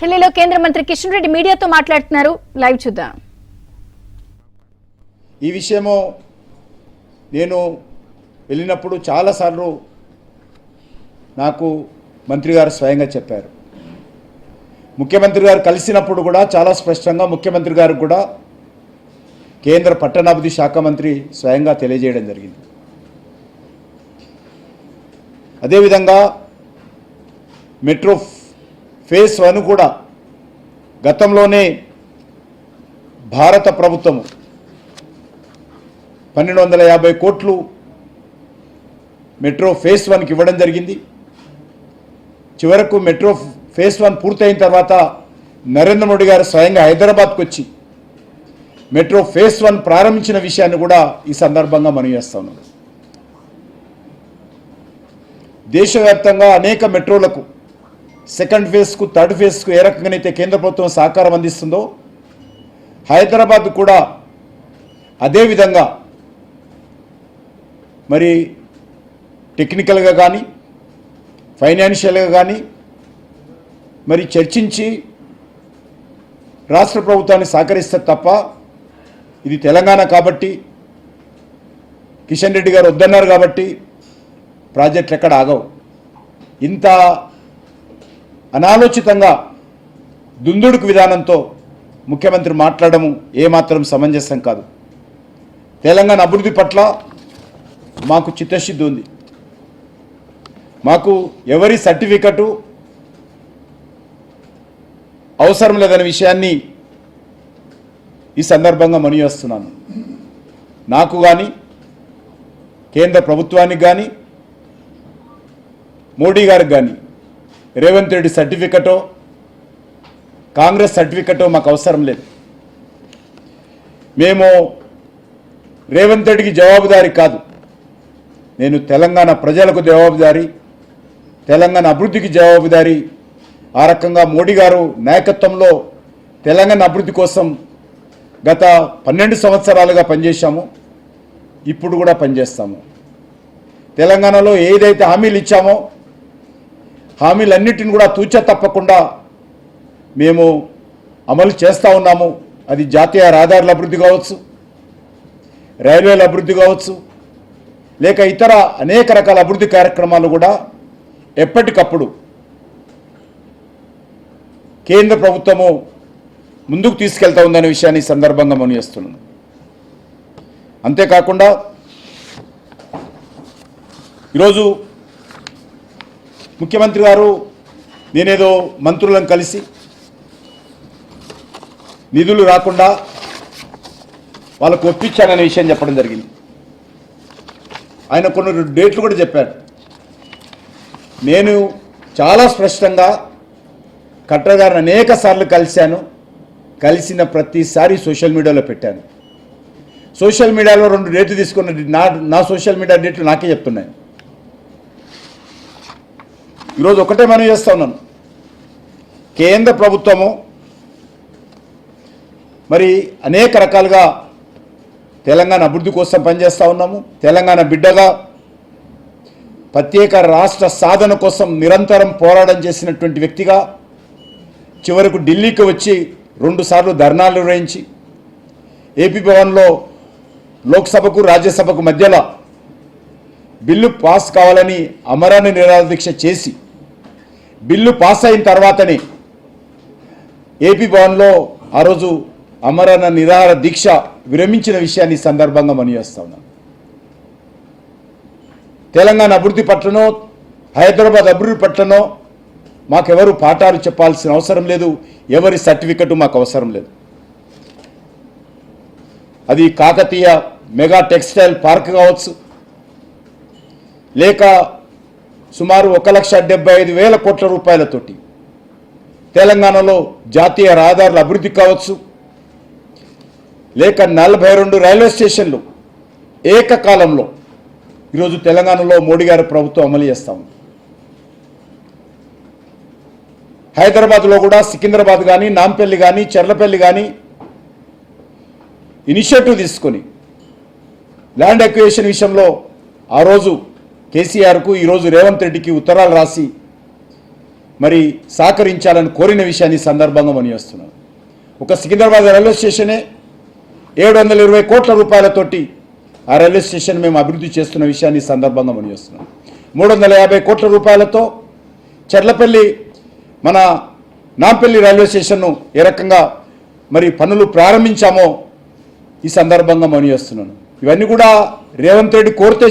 ఢిల్లీలో కేంద్ర మంత్రి కిషన్ రెడ్డి మీడియాతో మాట్లాడుతున్నారు. లైవ్ చూద్దాం. ఈ విషయమో నేను వెళ్ళినప్పుడు చాలాసార్లు నాకు మంత్రి గారు స్వయంగా చెప్పారు. ముఖ్యమంత్రి గారు కలిసినప్పుడు కూడా చాలా స్పష్టంగా ముఖ్యమంత్రి గారు కూడా కేంద్ర పట్టణాభివృద్ధి శాఖ మంత్రి స్వయంగా తెలియజేయడం జరిగింది. అదేవిధంగా మెట్రో ఫేజ్ 1 కూడా గతంలోనే భారత ప్రభుత్వము 1250 కోట్లు మెట్రో ఫేజ్ 1కి ఇవ్వడం జరిగింది. చివరకు మెట్రో ఫేజ్ 1 పూర్తయిన తర్వాత నరేంద్ర మోడీ గారు స్వయంగా హైదరాబాద్కు వచ్చి మెట్రో ఫేజ్ 1 ప్రారంభించిన విషయాన్ని కూడా ఈ సందర్భంగా మనం చేస్తున్నాం. దేశవ్యాప్తంగా అనేక మెట్రోలకు సెకండ్ ఫేజ్కు థర్డ్ ఫేజ్కు ఏ రకంగానైతే కేంద్ర ప్రభుత్వం సహకారం అందిస్తుందో హైదరాబాద్ కూడా అదేవిధంగా మరి టెక్నికల్గా కానీ ఫైనాన్షియల్గా కానీ మరి చర్చించి రాష్ట్ర ప్రభుత్వాన్ని సహకరిస్తే తప్ప ఇది తెలంగాణ కాబట్టి కిషన్ రెడ్డి గారు వద్దన్నారు కాబట్టి ప్రాజెక్టులు ఎక్కడ ఆగవు. ఇంత అనాలోచితంగా దుందుడుకు విధానంతో ముఖ్యమంత్రి మాట్లాడము ఏమాత్రం సమంజసం కాదు. తెలంగాణ అభివృద్ధి పట్ల మాకు చిత్తశుద్ధి ఉంది. మాకు ఎవరి సర్టిఫికెటు అవసరం లేదనే విషయాన్ని ఈ సందర్భంగా మనవి చేస్తున్నాను. నాకు కానీ కేంద్ర ప్రభుత్వానికి కానీ మోడీ గారికి కానీ రేవంత్ రెడ్డి సర్టిఫికెటో కాంగ్రెస్ సర్టిఫికెటో మాకు అవసరం లేదు. మేము రేవంత్ రెడ్డికి జవాబుదారీ కాదు, నేను తెలంగాణ ప్రజలకు జవాబుదారీ, తెలంగాణ అభివృద్ధికి జవాబుదారీ. ఆ రకంగా మోడీ గారు నాయకత్వంలో తెలంగాణ అభివృద్ధి కోసం గత 12 సంవత్సరాలుగా పనిచేశాము, ఇప్పుడు కూడా పనిచేస్తాము. తెలంగాణలో ఏదైతే హామీలు ఇచ్చామో హామీలన్నిటిని కూడా తూచా తప్పకుండా మేము అమలు చేస్తూ ఉన్నాము. అది జాతీయ రహదారుల అభివృద్ధి కావచ్చు, రైల్వేల అభివృద్ధి కావచ్చు, లేక ఇతర అనేక రకాల అభివృద్ధి కార్యక్రమాలు కూడా ఎప్పటికప్పుడు కేంద్ర ప్రభుత్వము ముందుకు తీసుకెళ్తా ఉందనే విషయాన్ని ఈ సందర్భంగా మనం చేస్తున్నాం. అంతేకాకుండా ఈరోజు ముఖ్యమంత్రి గారు నేనేదో మంత్రులను కలిసి నిధులు రాకుండా వాళ్ళకు ఒప్పించాననే విషయం చెప్పడం జరిగింది. ఆయన కొన్ని డేట్లు కూడా చెప్పారు. నేను చాలా స్పష్టంగా కలెక్టర్ గారిని అనేక సార్లు కలిశాను. కలిసిన ప్రతిసారి సోషల్ మీడియాలో పెట్టాను. సోషల్ మీడియాలో 2 డేట్లు తీసుకున్న నా సోషల్ మీడియా డేట్లు నాకే చెప్తున్నాయి. ఈరోజు ఒకటే మనం చేస్తూ ఉన్నాను. కేంద్ర ప్రభుత్వము మరి అనేక రకాలుగా తెలంగాణ అభివృద్ధి కోసం పనిచేస్తూ ఉన్నాము. తెలంగాణ బిడ్డగా ప్రత్యేక రాష్ట్ర సాధన కోసం నిరంతరం పోరాటం చేసినటువంటి వ్యక్తిగా చివరకు ఢిల్లీకి వచ్చి 2 సార్లు ధర్నాలు నిర్వహించి ఏపీ భవన్లో లోక్సభకు రాజ్యసభకు మధ్యలో బిల్లు పాస్ కావాలని అమరణ నిరాహార దీక్ష చేసి బిల్లు పాస్ అయిన తర్వాతనే ఏపీ భవన్లో ఆ రోజు అమరణ నిరాహార దీక్ష విరమించిన విషయాన్ని ఈ సందర్భంగా మనం చేస్తా ఉన్నాం. తెలంగాణ అభివృద్ధి పట్లనో హైదరాబాద్ అభివృద్ధి పట్లనో మాకెవరు పాఠాలు చెప్పాల్సిన అవసరం లేదు, ఎవరి సర్టిఫికెట్ మాకు అవసరం లేదు. అది కాకతీయ మెగా టెక్స్టైల్ పార్క్ కావచ్చు, లేక సుమారు 1,75,000 కోట్ల రూపాయలతోటి తెలంగాణలో జాతీయ రహదారుల అభివృద్ధి కావచ్చు, లేక 42 రైల్వే స్టేషన్లు ఏకకాలంలో ఈరోజు తెలంగాణలో మోడీ గారి ప్రభుత్వం అమలు చేస్తాము. హైదరాబాద్లో కూడా సికింద్రాబాద్ కానీ నాంపల్లి కానీ చెర్లపల్లి కానీ ఇనిషియేటివ్ తీసుకొని ల్యాండ్ అక్విజిషన్ విషయంలో ఆ రోజు కేసీఆర్కు ఈరోజు రేవంత్ రెడ్డికి ఉత్తరాలు రాసి మరి సహకరించాలని కోరిన విషయాన్ని ఈ సందర్భంగా మనవిస్తున్నాను. ఒక సికింద్రాబాద్ రైల్వే స్టేషనే 720 కోట్ల రూపాయలతోటి ఆ రైల్వే స్టేషన్ మేము అభివృద్ధి చేస్తున్న విషయాన్ని ఈ సందర్భంగా మనవిస్తున్నాం. 350 కోట్ల రూపాయలతో చెర్లపల్లి మన నాంపల్లి రైల్వే స్టేషన్ను ఏ రకంగా మరి పనులు ప్రారంభించామో ఈ సందర్భంగా మనవిస్తున్నాను. ఇవన్నీ కూడా రేవంత్ రెడ్డి కోరితే